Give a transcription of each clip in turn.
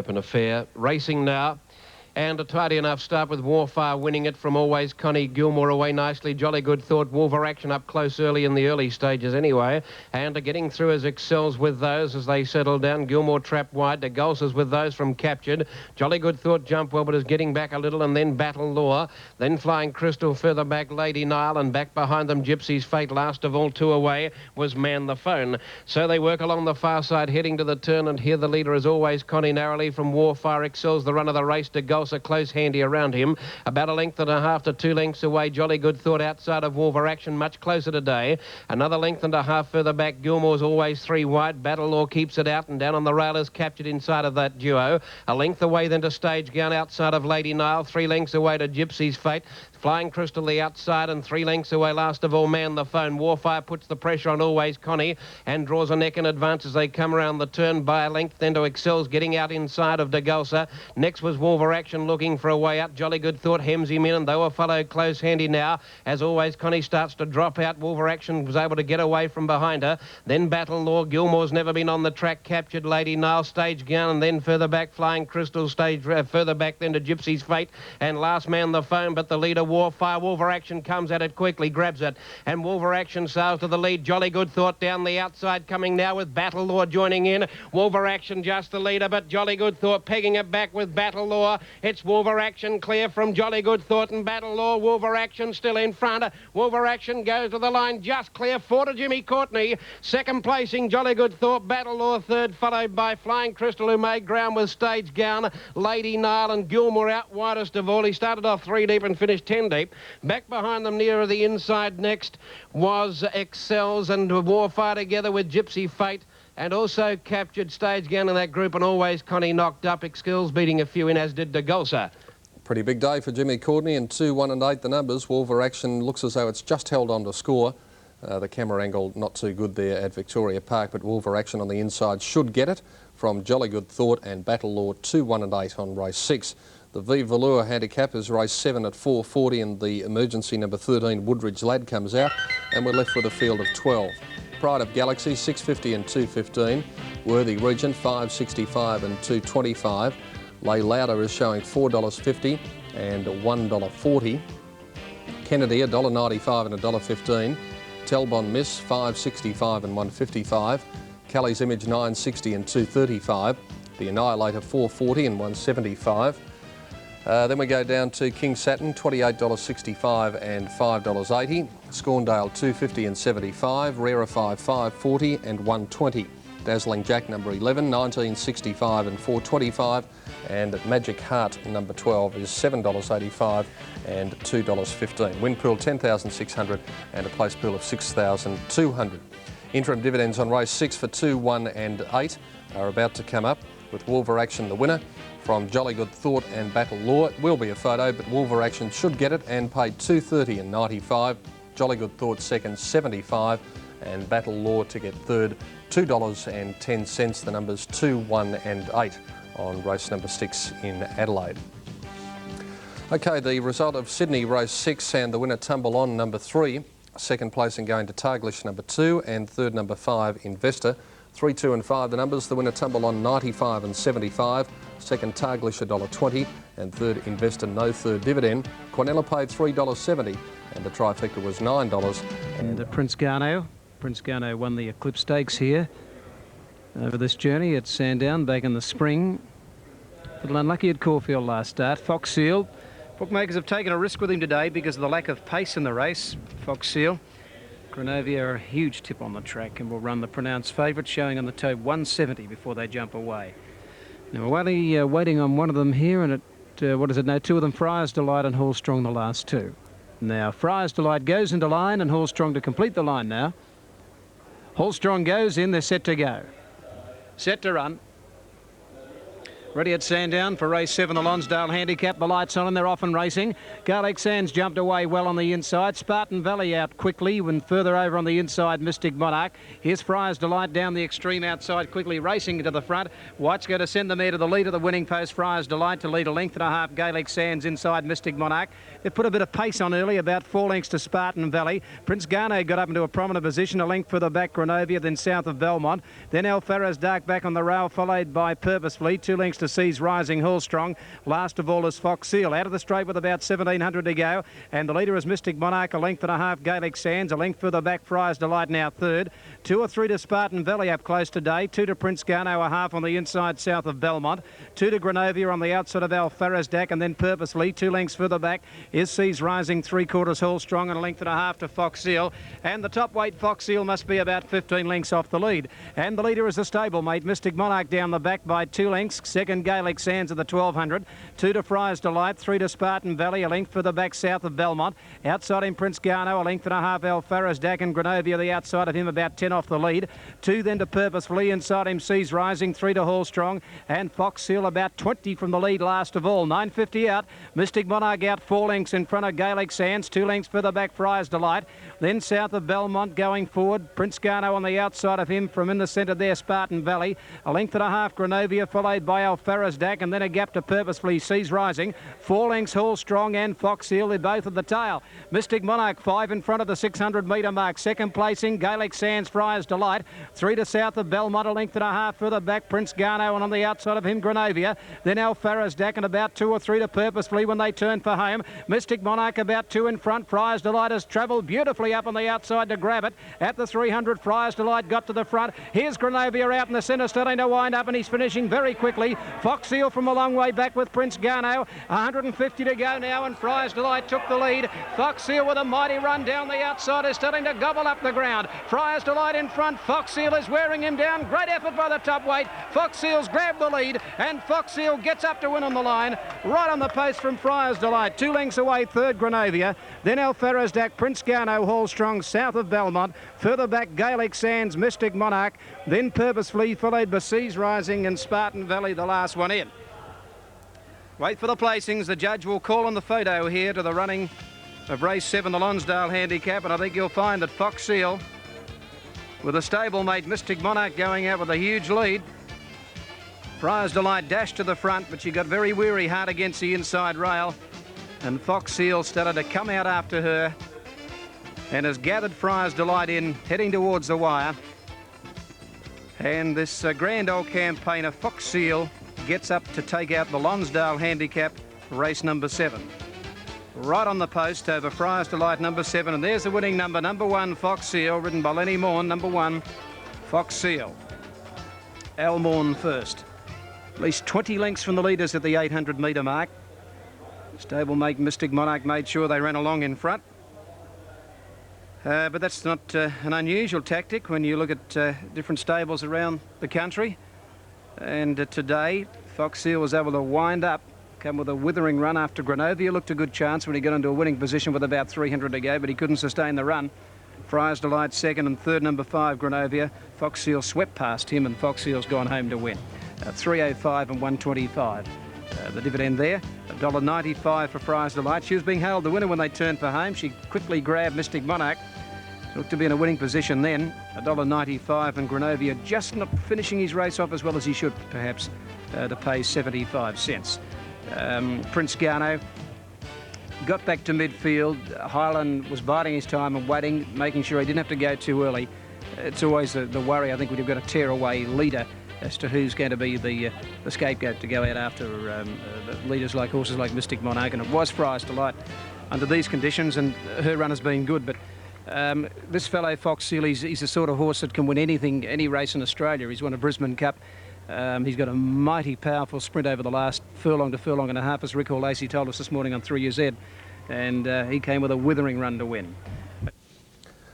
Open affair. Racing now. And a tidy enough start with Warfire winning it from Always Connie Gilmore away nicely. Jolly Good Thought, Wolver Action up close early in the early stages anyway. And getting through as Excels with those as they settle down. Gilmore trapped wide. De Gulsers with those from Captured. Jolly Good Thought jumped well but is getting back a little, and then Battle Law. Then Flying Crystal further back, Lady Nile, and back behind them Gypsy's Fate. Last of all, two away was Man the Phone. So they work along the far side heading to the turn, and here the leader is Always Connie narrowly from Warfire. Excels the run of the race. De Gulser close handy around him, about a length and a half to 2 lengths away. Jolly Good Thought outside of Wolver Action, much closer today. Another length and a half further back. Gilmore's Always 3 wide. Battle Law keeps it out, and down on the rail is Captured inside of that duo. A length away then to Stage Gown outside of Lady Nile. 3 lengths away to Gypsy's Fate. Flying Crystal the outside, and 3 lengths away last of all Man the Phone. Warfire puts the pressure on Always Connie and draws a neck in advance as they come around the turn by a length then to Excels, getting out inside of De Gulser. Next was Wolver Action looking for a way out. Jolly Good Thought hems him in, and they were followed close handy now as Always Connie starts to drop out. Wolver Action was able to get away from behind her. Then Battle Law. Gilmore's never been on the track. Captured Lady Nile. Stage Gown, and then further back Flying Crystal. Stage further back then to Gypsy's Fate, and last Man the Phone, but the leader Warfire. Wolver Action comes at it quickly, grabs it, and Wolver Action sails to the lead. Jolly Good Thought down the outside, coming now with Battle Law joining in. Wolver Action just the leader, but Jolly Good Thought pegging it back with Battle Law. It's Wolver Action clear from Jolly Good Thought and Battle Law. Wolver Action still in front. Wolver Action goes to the line, just clear. 4 to Jimmy Courtney. Second placing Jolly Good Thought. Battle Law third, followed by Flying Crystal, who made ground with Stage Gown. Lady Nile and Gilmore out widest of all. He started off 3 deep and finished 10 deep. Back behind them nearer the inside next was Excels and Warfire together with Gypsy Fate, and also Captured. Stage Gown in that group, and Always Connie knocked up. Excels beating a few in, as did De Gulser. Pretty big day for Jimmy Courtney, and 2, 1 and 8 the numbers. Wolver Action looks as though it's just held on to score. The camera angle not too good there at Victoria Park, but Wolver Action on the inside should get it from Jolly Good Thought and Battle Law. 2, 1 and 8 on race 6. The V Velour handicap is race 7 at 4:40, and the emergency number 13 Woodridge Lad comes out, and we're left with a field of 12. Pride of Galaxy 6.50 and 2.15. Worthy Regent 5.65 and 2.25. Lay Louder is showing $4.50 and $1.40. Kennedy $1.95 and $1.15. Telbon Miss 5.65 and 1.55. Kelly's Image 9.60 and 2.35. The Annihilator 4.40 and 1.75. Then we go down to King Saturn, $28.65 and $5.80. Scorndale, $2.50 and 75. Rarify, $5.40 and $1.20. Dazzling Jack, number 11, $19.65 and $4.25. And Magic Heart, number 12, is $7.85 and $2.15. Win pool, $10,600 and a place pool of $6,200. Interim dividends on race 6 for 2, 1 and 8 are about to come up, with Wolver Action the winner from Jolly Good Thought and Battle Law. It will be a photo, but Wolver Action should get it and paid $2.30 and 95. Jolly Good Thought second, $75, and Battle Law to get third, $2.10. The numbers 2, 1 and 8 on race number 6 in Adelaide. Okay, the result of Sydney race 6, and the winner Tumble On number 3. Second placing going to Targlish number 2, and third number 5 Investor. 3, 2 and 5 the numbers. The winner Tumble On 95 and 75. Second Targlish $1.20, and third Investor no third dividend. Quinella paid $3.70, and the trifecta was $9. And Prince Garno. Prince Garno won the Eclipse Stakes here over this journey at Sandown back in the spring. A little unlucky at Caulfield last start. Fox Seal. Bookmakers have taken a risk with him today because of the lack of pace in the race. Fox Seal. Granovia are a huge tip on the track and will run the pronounced favourite, showing on the toe 170 before they jump away. Now we're only waiting on one of them here, and what is it now? 2 of them, Friar's Delight and Hallstrong, the last 2. Now Friar's Delight goes into line, and Hallstrong to complete the line now. Hallstrong goes in, they're set to go. Set to run. Ready at Sandown for race 7, the Lonsdale Handicap. The lights on and they're off and racing. Garlic Sands jumped away well on the inside. Spartan Valley out quickly when further over on the inside, Mystic Monarch. Here's Friar's Delight down the extreme outside, quickly racing to the front. White's going to send them there to the lead of the winning post. Friar's Delight to lead a length and a half. Gaelic Sands inside Mystic Monarch. They put a bit of pace on early, about 4 lengths to Spartan Valley. Prince Garnet got up into a prominent position, a length further back Granovia, then south of Belmont. Then El Farrow's Dark back on the rail, followed by Purposefully. 2 lengths to Seas Rising, Hall Strong. Last of all is Fox Seal. Out of the straight with about 1,700 to go. And the leader is Mystic Monarch, a length and a half Gaelic Sands. A length further back, Friar's Delight now third. 2 or 3 to Spartan Valley up close today. 2 to Prince Garno, a half on the inside south of Belmont. 2 to Grenovia on the outside of Alfarazdak, and then Purposely 2 lengths further back is Seas Rising, 3/4 Hall Strong, and a length and a half to Fox Seal. And the top weight Fox Seal must be about 15 lengths off the lead. And the leader is a stablemate, Mystic Monarch, down the back by 2 lengths. Second, Gaelic Sands at the 1,200. 2 to Friar's Delight. 3 to Spartan Valley, a length further back south of Belmont. Outside him, Prince Garno, a length and a half Alfarazdak, and Grenovia the outside of him about 10 off the lead. 2 then to Purposefully. Inside him, Seas Rising. 3 to Hall Strong, and Fox Seal about 20 from the lead last of all. 9.50 out. Mystic Monarch out 4 lengths in front of Gaelic Sands. 2 lengths further back, Friar's Delight. Then south of Belmont going forward, Prince Garno on the outside of him. From in the centre there, Spartan Valley. A length and a half, Grenovia, followed by Alfarazdak, and then a gap to Purposefully, Seas Rising. 4 lengths, Hall Strong and Fox Seal. They're both at the tail. Mystic Monarch 5 in front of the 600 metre mark. Second placing, Gaelic Sands, Friar's Delight. 3 to south of Belmont, a length and a half further back, Prince Garno, and on the outside of him, Grenovia. Then Alfarazdak, and about 2 or 3 to Purposefully when they turn for home. Mystic Monarch about 2 in front. Friar's Delight has travelled beautifully up on the outside to grab it. At the 300, Friar's Delight got to the front. Here's Grenovia out in the centre, starting to wind up, and he's finishing very quickly. Fox Seal from a long way back with Prince Garno. 150 to go now, and Friar's Delight took the lead. Fox Seal with a mighty run down the outside is starting to gobble up the ground. Friar's Delight in front. Fox Seal is wearing him down. Great effort by the top weight. Fox Seal's grabbed the lead, and Fox Seal gets up to win on the line. Right on the post from Friar's Delight. 2 lengths away, third Grenovia. Then Alfarazdak, Prince Garno, Hall Strong, south of Belmont. Further back, Gaelic Sands, Mystic Monarch. Then Purposefully, followed by Seas Rising and Spartan Valley, the last one in. Wait for the placings. The judge will call on the photo here to the running of race 7, the Lonsdale Handicap, and I think you'll find that Fox Seal, with a stablemate Mystic Monarch going out with a huge lead. Friar's Delight dashed to the front, but she got very weary hard against the inside rail, and Fox Seal started to come out after her and has gathered Friar's Delight in, heading towards the wire. And this grand old campaigner, Fox Seal, gets up to take out the Lonsdale Handicap, race number 7. Right on the post over Friar's Delight, number 7, and there's the winning number 1, Fox Seal, ridden by Lenny Morn, number 1, Fox Seal. Al Morn first. At least 20 lengths from the leaders at the 800 metre mark. Stablemate Mystic Monarch made sure they ran along in front. But that's not an unusual tactic when you look at different stables around the country. And today, Fox Seal was able to wind up, come with a withering run after Grenovia. Looked a good chance when he got into a winning position with about 300 to go, but he couldn't sustain the run. Friar's Delight second, and third, number 5, Grenovia. Fox Seal swept past him, and Fox Seal's gone home to win. 305 and 125. The dividend there, $1.95 for Friar's Delight. She was being hailed the winner when they turned for home. She quickly grabbed Mystic Monarch. Looked to be in a winning position then. $1.95, and Grenovia just not finishing his race off as well as he should, perhaps, to pay 75 cents. Prince Garno got back to midfield. Highland was biding his time and waiting, making sure he didn't have to go too early. It's always the worry, I think, when you've got a tear-away leader as to who's going to be the scapegoat to go out after leaders like horses like Mystic Monarch. And it was Friar's Delight under these conditions, and her run has been good. But this fellow Fox Seal, he's the sort of horse that can win anything, any race in Australia. He's won a Brisbane Cup. He's got a mighty powerful sprint over the last furlong to furlong and a half, as Rick Hall Lacey told us this morning on 3UZ. And he came with a withering run to win.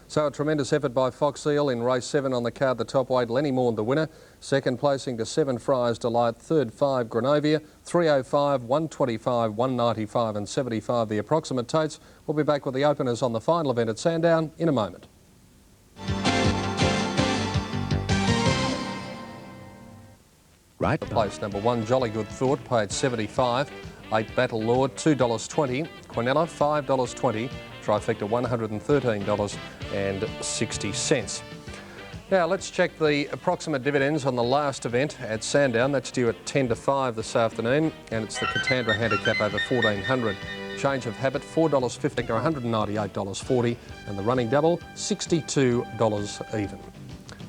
So a tremendous effort by Fox Seal in race 7 on the card. The top weight, Lenny Morn, the winner. Second placing to 7, Friar's Delight. Third, 5, Grenovia. 305, 125, 195 and 75, the approximate totes. We'll be back with the openers on the final event at Sandown in a moment. Right. Place number 1, Jolly Good Thought, paid 75. 8, Battle Lord, $2.20. Quinella, $5.20. Trifecta, $113.60. Now let's check the approximate dividends on the last event at Sandown. That's due at 10 to 5 this afternoon, and it's the Katandra Handicap over 1400. Change of habit, $4.50 or $198.40, and the running double, $62 even.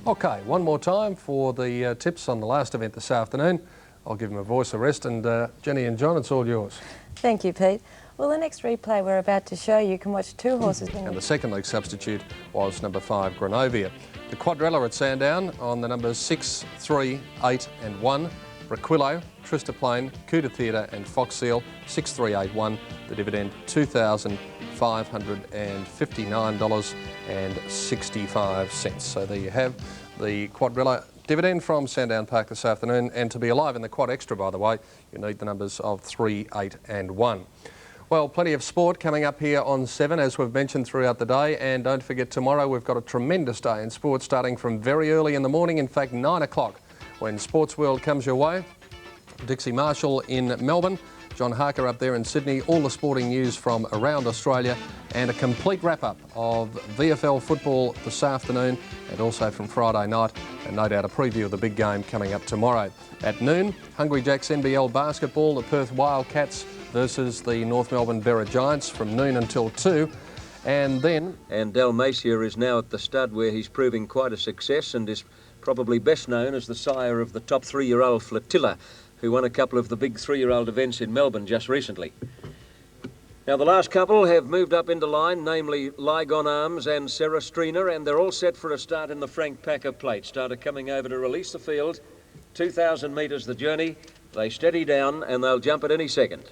Okay, one more time for the tips on the last event this afternoon. I'll give him a voice of rest. And Jenny and John, it's all yours. Thank you, Pete. Well, the next replay we're about to show you can watch two horses. And the second leg substitute was number 5, Grenovia. The quadrella at Sandown on the numbers 6, 3, 8 and 1. Requillo, Trista Plain, Cuda Theatre and Fox Seal, 6, 3, 8, 1. The dividend, $2,559.65. So there you have the quadrella dividend from Sandown Park this afternoon. And to be alive in the quad extra, by the way, you need the numbers of 3, 8 and 1. Well, plenty of sport coming up here on 7, as we've mentioned throughout the day. And don't forget, tomorrow we've got a tremendous day in sport, starting from very early in the morning, in fact 9 o'clock, when Sports World comes your way. Dixie Marshall in Melbourne, John Harker up there in Sydney, all the sporting news from around Australia, and a complete wrap-up of VFL football this afternoon, and also from Friday night, and no doubt a preview of the big game coming up tomorrow. At noon, Hungry Jack's NBL basketball, the Perth Wildcats versus the North Melbourne Berra Giants from noon until 2. And then... And Dalmatia is now at the stud, where he's proving quite a success and is probably best known as the sire of the top 3-year-old Flotilla, who won a couple of the big 3-year-old events in Melbourne just recently. Now, the last couple have moved up into line, namely Lygon Arms and Serestrina, and they're all set for a start in the Frank Packer Plate. Starter coming over to release the field. 2,000 metres the journey. They steady down and they'll jump at any second.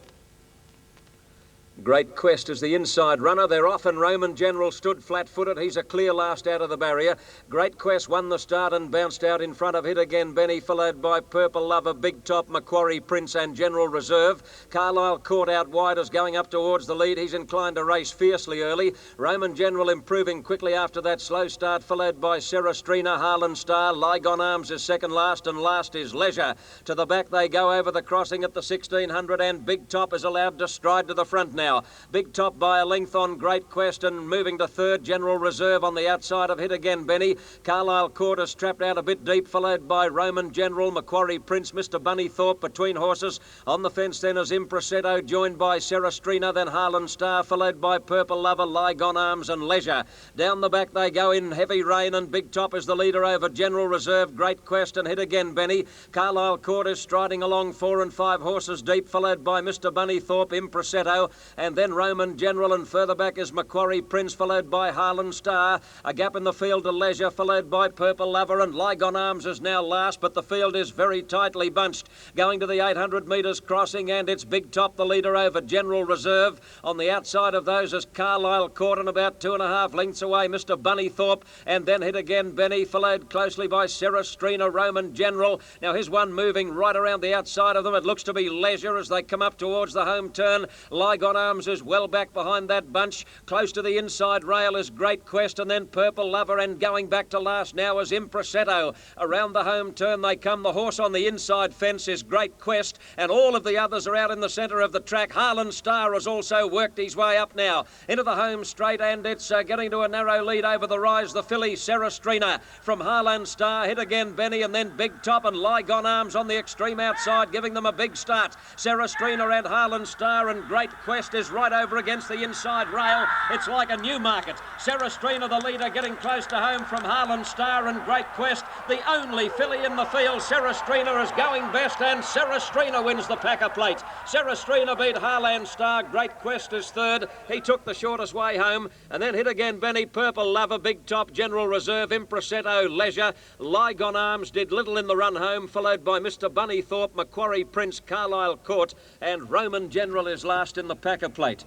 Great Quest is the inside runner. They're off, and Roman General stood flat-footed. He's a clear last out of the barrier. Great Quest won the start and bounced out in front of Hit Again Benny, followed by Purple Lover, Big Top, Macquarie Prince and General Reserve. Carlisle caught out wide as going up towards the lead. He's inclined to race fiercely early. Roman General improving quickly after that slow start, followed by Serestrina, Harlan Star. Lygon Arms is second last, and last is Leisure. To the back they go over the crossing at the 1600, and Big Top is allowed to stride to the front now. Big Top by a length on Great Quest, and moving to third, General Reserve on the outside of Hit Again Benny. Carlisle Court is trapped out a bit deep, followed by Roman General, Macquarie Prince, Mr. Bunny Thorpe between horses. On the fence then is Impresetto, joined by Serestrina, then Harlan Star, followed by Purple Lover, Lygon Arms and Leisure. Down the back they go in heavy rain, and Big Top is the leader over General Reserve, Great Quest and Hit Again Benny. Carlisle Court is striding along 4 and 5 horses deep, followed by Mr. Bunny Thorpe, Impresetto, and then Roman General, and further back is Macquarie Prince, followed by Harlan Star. A gap in the field to Leisure, followed by Purple Lover, and Lygon Arms is now last, but the field is very tightly bunched. Going to the 800 metres crossing, and it's Big Top, the leader over General Reserve. On the outside of those is Carlisle Court, and about 2.5 lengths away Mr. Bunny Thorpe, and then Hit Again Benny, followed closely by Serestrina, Roman General. Now here's one moving right around the outside of them. It looks to be Leisure as they come up towards the home turn. Lygon Arms is well back behind that bunch. Close to the inside rail is Great Quest, and then Purple Lover, and going back to last now is Impresetto. Around the home turn they come. The horse on the inside fence is Great Quest, and all of the others are out in the centre of the track. Harlan Star has also worked his way up now into the home straight, and it's getting to a narrow lead over the rise. The filly Serestrina from Harlan Star, Hit Again Benny, and then Big Top and Lygon Arms on the extreme outside, giving them a big start. Serestrina and Harlan Star, and Great Quest is right over against the inside rail. It's like a new market. Serestrina, the leader, getting close to home from Harlan Star and Great Quest. The only filly in the field. Serestrina is going best, and Serestrina wins the Packer Plate. Serestrina beat Harlan Star. Great Quest is third. He took the shortest way home, and then Hit Again Benny, Purple Lover, Big Top, General Reserve, Impresetto, Leisure. Lygon Arms did little in the run home, followed by Mr. Bunny Thorpe, Macquarie Prince, Carlisle Court, and Roman General is last in the Packer Plate.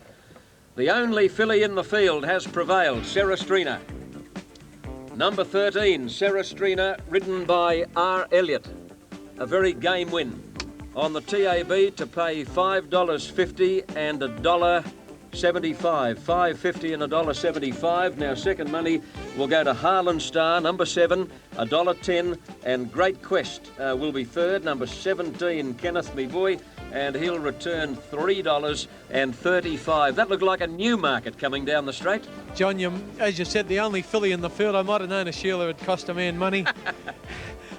The only filly in the field has prevailed, Serestrina. Number 13, Serestrina, ridden by R. Elliott. A very game win. On the TAB to pay $5.50 and $1.75. $5.50 and $1.75. Now second money will go to Harlan Star, number 7, $1.10, and Great Quest will be third, number 17, Kenneth Me Boy, and he'll return $3.35. That looked like a new market coming down the straight. John, as you said, the only filly in the field. I might have known a Sheila would cost a man money.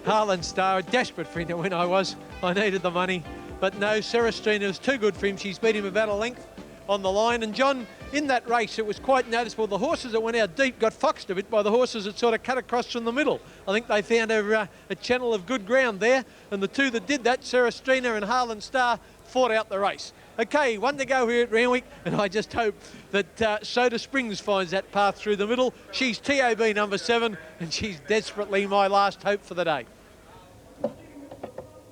Harlan Star, desperate for him to win I was. I needed the money. But no, Serestrina was too good for him. She's beat him about a length. on the line. And John, in that race, it was quite noticeable. The horses that went out deep got foxed a bit by the horses that sort of cut across from the middle. I think they found a channel of good ground there. And the two that did that, Serestrina and Harlan Star, fought out the race. Okay, one to go here at Randwick, and I just hope that Soda Springs finds that path through the middle. She's TAB number 7, and she's desperately my last hope for the day.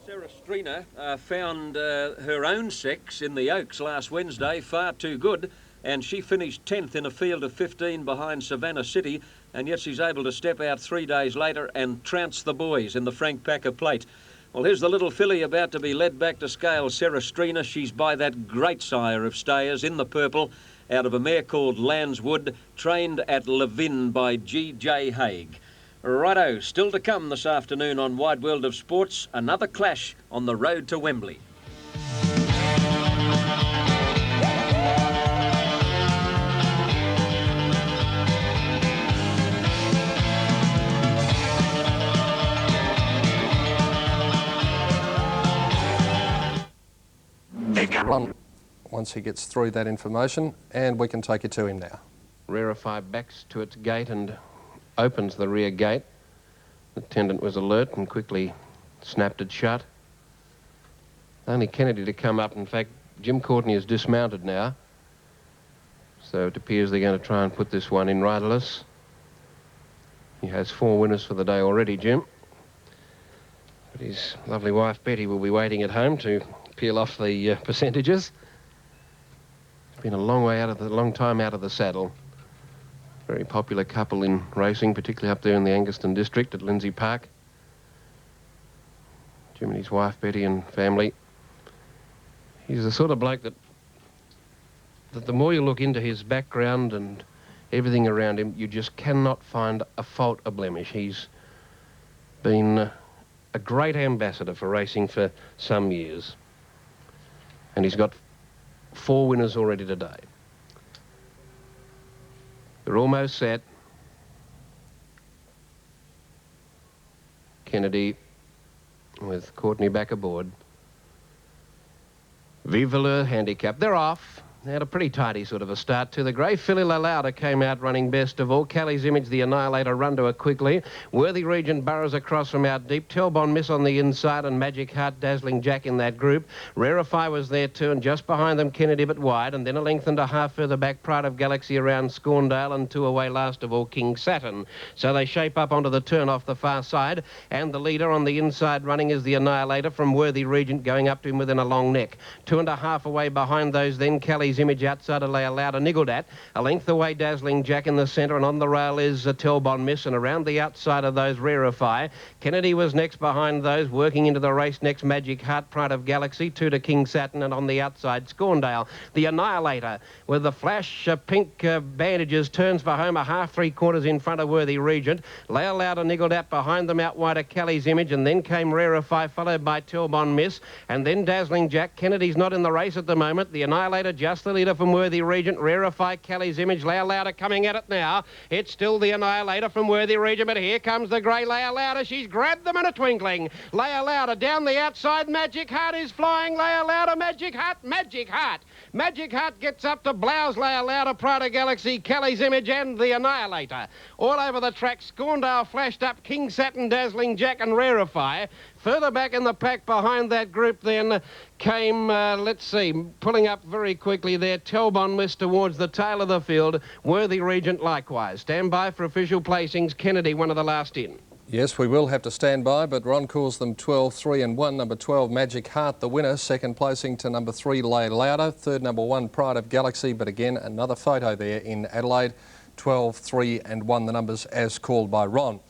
Serestrina found her own sex in the Oaks last Wednesday, far too good, and she finished 10th in a field of 15 behind Savannah City, and yet she's able to step out 3 days later and trounce the boys in the Frank Packer Plate. Well, here's the little filly about to be led back to scale, Serestrina. She's by that great sire of stayers in the purple, out of a mare called Landswood, trained at Levin by G.J. Haig. Righto, still to come this afternoon on Wide World of Sports, another clash on the road to Wembley. Run once he gets through that information, and we can take you to him now. Rarefy backs to its gate and opens the rear gate. The attendant was alert and quickly snapped it shut. Only Kennedy to come up. In fact, Jim Courtney is dismounted now, so it appears they're going to try and put this one in riderless. He has 4 winners for the day already, Jim, but his lovely wife Betty will be waiting at home to peel off the percentages. It's been a long time out of the saddle. Very popular couple in racing, particularly up there in the Angaston district at Lindsay Park. Jim and his wife Betty and family. He's the sort of bloke that the more you look into his background and everything around him, you just cannot find a fault, a blemish. He's been a great ambassador for racing for some years. And he's got 4 winners already today. They're almost set. Kennedy with Courtney back aboard. Viva le Handicap. They're off. They had a pretty tidy sort of a start to the grey. Philly Lalauda came out running best of all. Callie's Image, the Annihilator, run to her quickly. Worthy Regent burrows across from out deep. Telbon Miss on the inside and Magic Heart, Dazzling Jack in that group. Rarefy was there too, and just behind them Kennedy but wide, and then a length and a half further back Pride of Galaxy around Scorndale, and 2 away last of all King Saturn. So they shape up onto the turn off the far side, and the leader on the inside running is the Annihilator from Worthy Regent, going up to him within a long neck. 2.5 away behind those then Callie's Image outside of Lalauda niggled at. A length away Dazzling Jack in the centre, and on the rail is Telbon Miss, and around the outside of those Rarefy. Kennedy was next behind those, working into the race next Magic Heart, Pride of Galaxy, 2 to King Saturn, and on the outside Scorndale. The Annihilator with the flash pink bandages turns for home a half 3/4 in front of Worthy Regent. Lalauda niggled at behind them out wide of Callie's Image, and then came Rarefy followed by Telbon Miss, and then Dazzling Jack. Kennedy's not in the race at the moment. The Annihilator just the leader from Worthy Regent. Rarefy, Callie's Image, Lalauda coming at it now. It's still the Annihilator from Worthy Regent, but here comes the grey Lalauda. She's grabbed them in a twinkling. Lalauda down the outside. Magic Heart is flying. Lalauda, Magic Heart, Magic Heart. Magic Heart gets up to blouse Lalauda, Pride of Galaxy, Callie's Image, and the Annihilator. All over the track, Scorndale flashed up, King Saturn, Dazzling Jack, and Rarefy. Further back in the pack behind that group then came, let's see, pulling up very quickly there, Telbon Miss towards the tail of the field. Worthy Regent likewise. Stand by for official placings. Kennedy, one of the last in. Yes, we will have to stand by, but Ron calls them 12, 3 and 1. Number 12, Magic Heart, the winner. Second placing to number 3, Lalauda. Third, number 1, Pride of Galaxy. But again, another photo there in Adelaide. 12, 3 and 1, the numbers as called by Ron.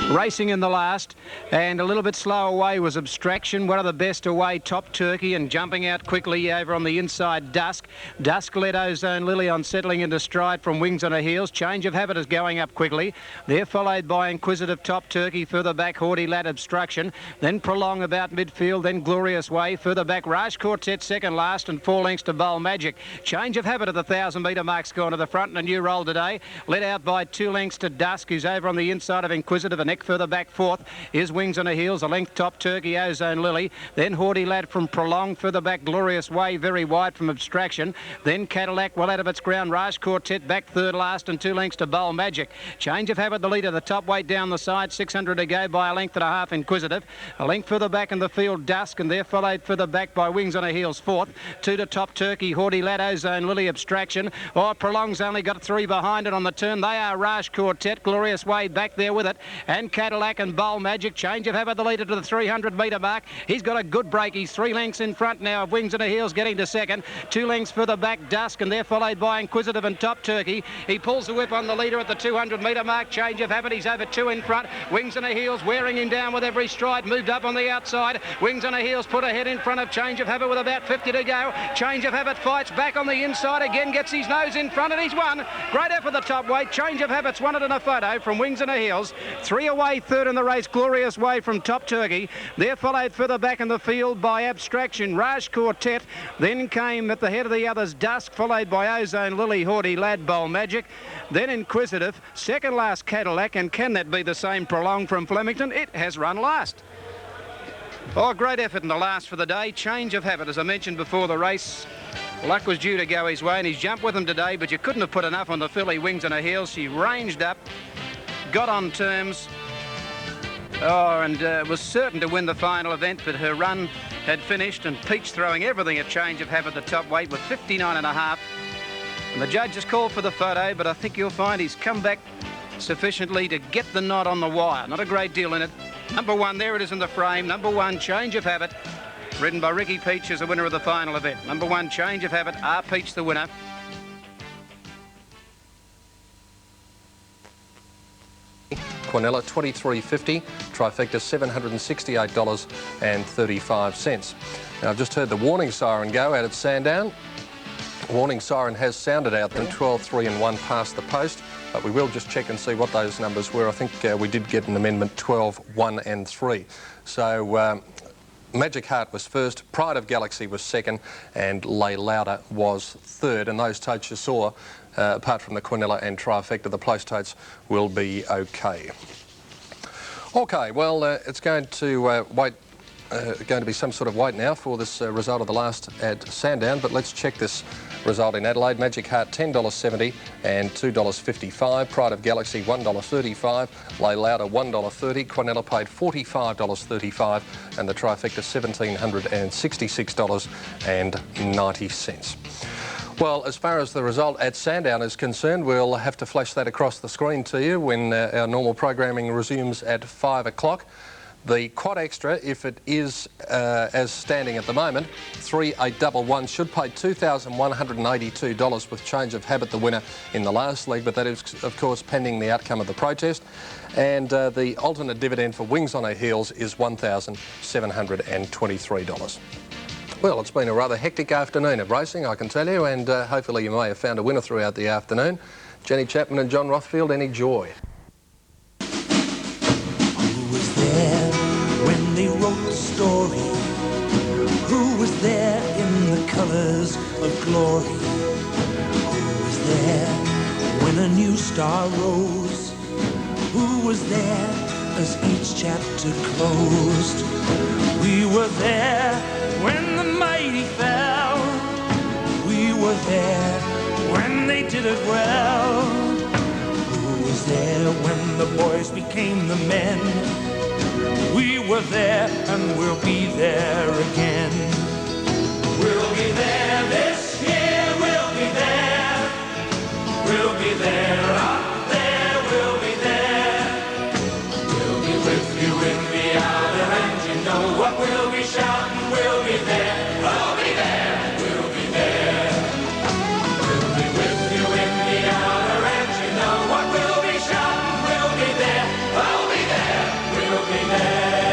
Racing in the last, and a little bit slow away was Abstraction, one of the best away, Top Turkey, and jumping out quickly over on the inside, Dusk. Dusk led Ozone Lily on settling into stride from Wings on her heels. Change of Habit is going up quickly. They're followed by Inquisitive Top Turkey, further back Haughty Lad Abstraction, then Prolong about midfield, then Glorious Way, further back Raj Quartet second last, and 4 lengths to Bowl Magic. Change of Habit at the 1,000-metre mark's gone to the front, and a new roll today, led out by 2 lengths to Dusk, who's over on the inside of Inquisitive. The next Beck further back fourth. Is Wings on her Heels, a length top Turkey, Ozone Lily. Then Haughty Lad from Prolong, further back Glorious Way, very wide from Abstraction. Then Cadillac, well out of its ground. Raj Quartet back third last and 2 lengths to Bowl Magic. Change of Habit, the leader, the top weight down the side, 600 to go by a length and a half. Inquisitive. A length further back in the field, Dusk, and they're followed further back by Wings on her Heels, fourth. 2 to top Turkey, Haughty Lad, Ozone Lily, Abstraction. Oh, Prolong's only got 3 behind it on the turn. They are Raj Quartet, Glorious Way back there with it, and Cadillac and Bowl Magic. Change of Habit, the leader to the 300-metre mark. He's got a good break. He's 3 lengths in front now of Wings on her Heels, getting to second. 2 lengths further back, Dusk, and they're followed by Inquisitive and Top Turkey. He pulls the whip on the leader at the 200-metre mark. Change of Habit, he's over 2 in front. Wings on her Heels, wearing him down with every stride. Moved up on the outside. Wings on her Heels put ahead in front of Change of Habit with about 50 to go. Change of Habit fights back on the inside again, gets his nose in front, and he's won. Great effort the top weight. Change of Habit's won it in a photo from Wings on her Heels. 3 away, third in the race, Glorious Way from Top Turkey. They're followed further back in the field by Abstraction, Raj Quartet. Then came at the head of the others, Dusk, followed by Ozone Lily, Haughty Lad, Bowl Magic. Then Inquisitive, second last Cadillac, and can that be the same Prolong from Flemington? It has run last. Oh, great effort in the last for the day. Change of Habit, as I mentioned before the race. Luck was due to go his way, and he's jumped with him today, but you couldn't have put enough on the filly, Wings on her Heels. She ranged up, got on terms, and was certain to win the final event, but her run had finished, and Peach throwing everything at Change of Habit, the top weight, with 59.5. And the judge has called for the photo, but I think you'll find he's come back sufficiently to get the nod on the wire. Not a great deal in it. Number 1, there it is in the frame. Number 1, Change of Habit, ridden by Ricky Peach as the winner of the final event. Number 1, Change of Habit, R. Peach the winner. Quinella $23.50, trifecta $768.35. Now I've just heard the warning siren go out at Sandown. Warning siren has sounded out then, 12, 3 and 1 past the post. But we will just check and see what those numbers were. I think we did get an amendment, 12, 1 and 3. So Magic Heart was first, Pride of Galaxy was second, and Lay Louder was third. And those totes you saw, apart from the Quinella and trifecta, the place totes will be okay. Okay, well, it's going to going to be some sort of wait now for this result of the last at Sandown, but let's check this result in Adelaide. Magic Heart $10.70 and $2.55. Pride of Galaxy $1.35. Lay Louder $1.30. Quinella paid $45.35, and the trifecta $1,766.90. Well, as far as the result at Sandown is concerned, we'll have to flash that across the screen to you when our normal programming resumes at 5 o'clock. The quad extra, if it is as standing at the moment, 3811, should pay $2,182 with Change of Habit the winner in the last leg, but that is, of course, pending the outcome of the protest. And the alternate dividend for Wings on her Heels is $1,723. Well, it's been a rather hectic afternoon of racing, I can tell you, and hopefully you may have found a winner throughout the afternoon. Jenny Chapman and John Rothfield, any joy? When they wrote the story, who was there in the colours of glory? Who was there when a new star rose? Who was there as each chapter closed? We were there when the mighty fell. We were there when they did it well. Who was there when the boys became the men? We were there and we'll be there again. We'll be there this year, we'll be there. We'll be there, up there, we'll be there. We'll be with you in the hour, and you know what we'll be shouting. We'll be there, we'll be there, we'll be there. We'll be with you in the hour, and you know what we'll be shouting. We'll be there, we'll be there, we'll be there.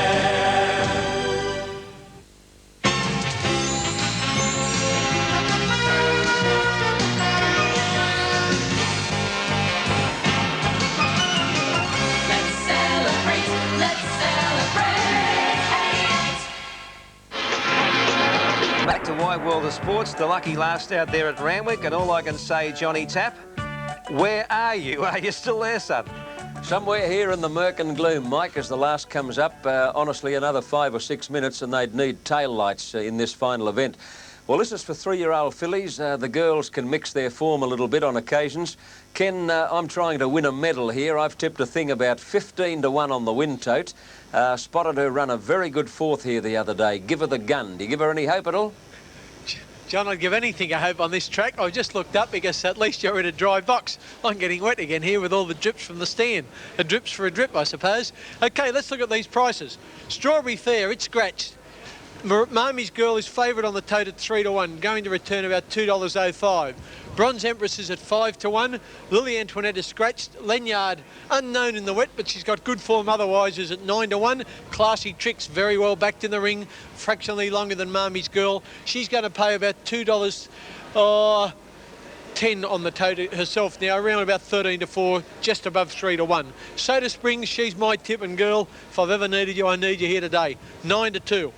Back to Wide World of Sports, the lucky last out there at Randwick, and all I can say, Johnny Tapp, where are you? Are you still there, son? Somewhere here in the murk and gloom, Mike, as the last comes up, honestly, another 5 or 6 minutes and they'd need tail lights in this final event. Well, this is for 3-year-old fillies. The girls can mix their form a little bit on occasions. Ken, I'm trying to win a medal here. I've tipped a thing about 15 to 1 on the win tote. Spotted her run a very good fourth here the other day. Give her the gun. Do you give her any hope at all? John, I'd give anything a hope on this track. I just looked up because at least you're in a dry box. I'm getting wet again here with all the drips from the stand. A drip's for a drip, I suppose. OK, let's look at these prices. Strawberry Fair, it's scratched. Marmy's Girl is favourite on the tote at 3 to 1, going to return about $2.05. Bronze Empress is at 5 to 1. Lily Antoinette is scratched. Lanyard, unknown in the wet, but she's got good form otherwise, is at 9 to 1. Classy Tricks, very well backed in the ring, fractionally longer than Marmy's Girl. She's going to pay about $2.10 on the tote herself now, around about 13 to 4, just above 3 to 1. Soda Springs, she's my tip, and girl, if I've ever needed you, I need you here today. 9 to 2.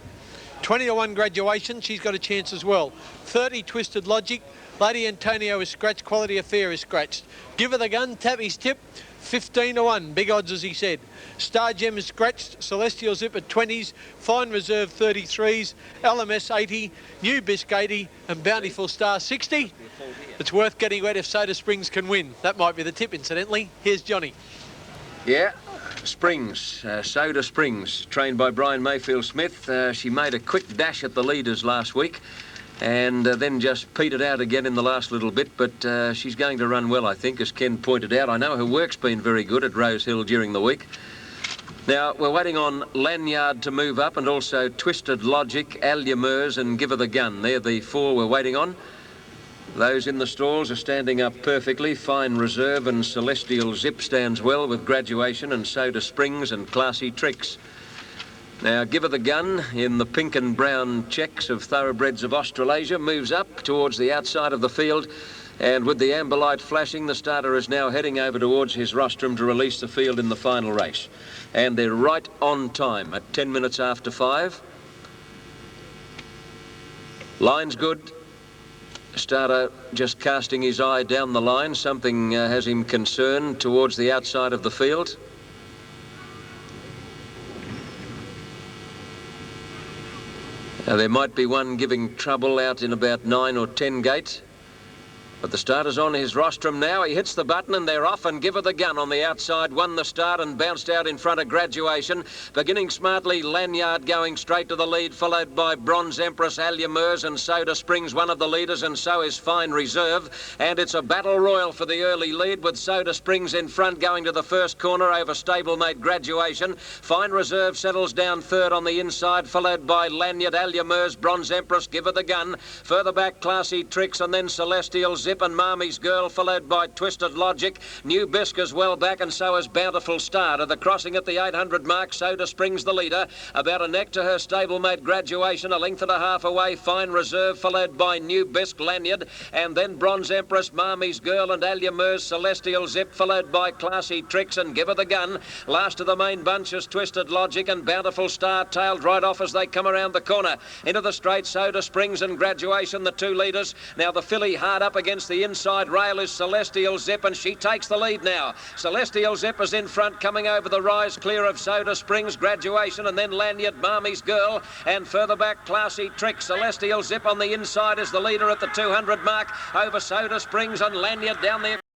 20 to 1 Graduation, she's got a chance as well. 30 Twisted Logic, Lady Antonio is scratched, Quality Affair is scratched. Give her the gun, Tappy's tip, 15 to 1, big odds as he said. Star Gem is scratched, Celestial Zip at 20s, Fine Reserve 33s, LMS 80, New Bisc 80 and Bountiful Star 60. It's worth getting wet if Soda Springs can win. That might be the tip, incidentally. Here's Johnny. Yeah. Springs, Soda Springs, trained by Brian Mayfield Smith. She made a quick dash at the leaders last week and then just petered out again in the last little bit, but she's going to run well, I think, as Ken pointed out. I know her work's been very good at Rose Hill during the week. Now, we're waiting on Lanyard to move up and also Twisted Logic, Allumeurs and Give Her the Gun. They're the 4 we're waiting on. Those in the stalls are standing up perfectly. Fine Reserve and Celestial Zip stands well with Graduation and Soda Springs and Classy Tricks. Now, Give Her the Gun in the pink and brown checks of Thoroughbreds of Australasia moves up towards the outside of the field. And with the amber light flashing, the starter is now heading over towards his rostrum to release the field in the final race. And they're right on time at 10 minutes after 5. Line's good. Starter just casting his eye down the line. Something has him concerned towards the outside of the field. There might be one giving trouble out in about 9 or 10 gate. But the starter's on his rostrum now. He hits the button and they're off, and Give Her the Gun on the outside won the start and bounced out in front of Graduation. Beginning smartly, Lanyard going straight to the lead, followed by Bronze Empress, Allumeurs and Soda Springs, one of the leaders, and so is Fine Reserve. And it's a battle royal for the early lead with Soda Springs in front going to the first corner over stablemate Graduation. Fine Reserve settles down third on the inside, followed by Lanyard, Allumeurs, Bronze Empress, Give Her the Gun. Further back, Classy Tricks and then Celestial Zip and Marmy's Girl, followed by Twisted Logic. New Bisc is well back, and so is Bountiful Star. To the crossing at the 800 mark, Soda Springs the leader. About a neck to her stablemate Graduation, a length and a half away, Fine Reserve, followed by New Bisc, Lanyard, and then Bronze Empress, Marmy's Girl and Allumeurs, Celestial Zip, followed by Classy Tricks and Give Her the Gun. Last of the main bunch is Twisted Logic, and Bountiful Star tailed right off as they come around the corner. Into the straight, Soda Springs and Graduation, the 2 leaders. Now the filly hard up against the inside rail is Celestial Zip, and she takes the lead now. Celestial Zip is in front, coming over the rise, clear of Soda Springs, Graduation, and then Lanyard, Marmy's Girl, and further back, Classy Trick. Celestial Zip on the inside is the leader at the 200 mark, over Soda Springs and Lanyard down there.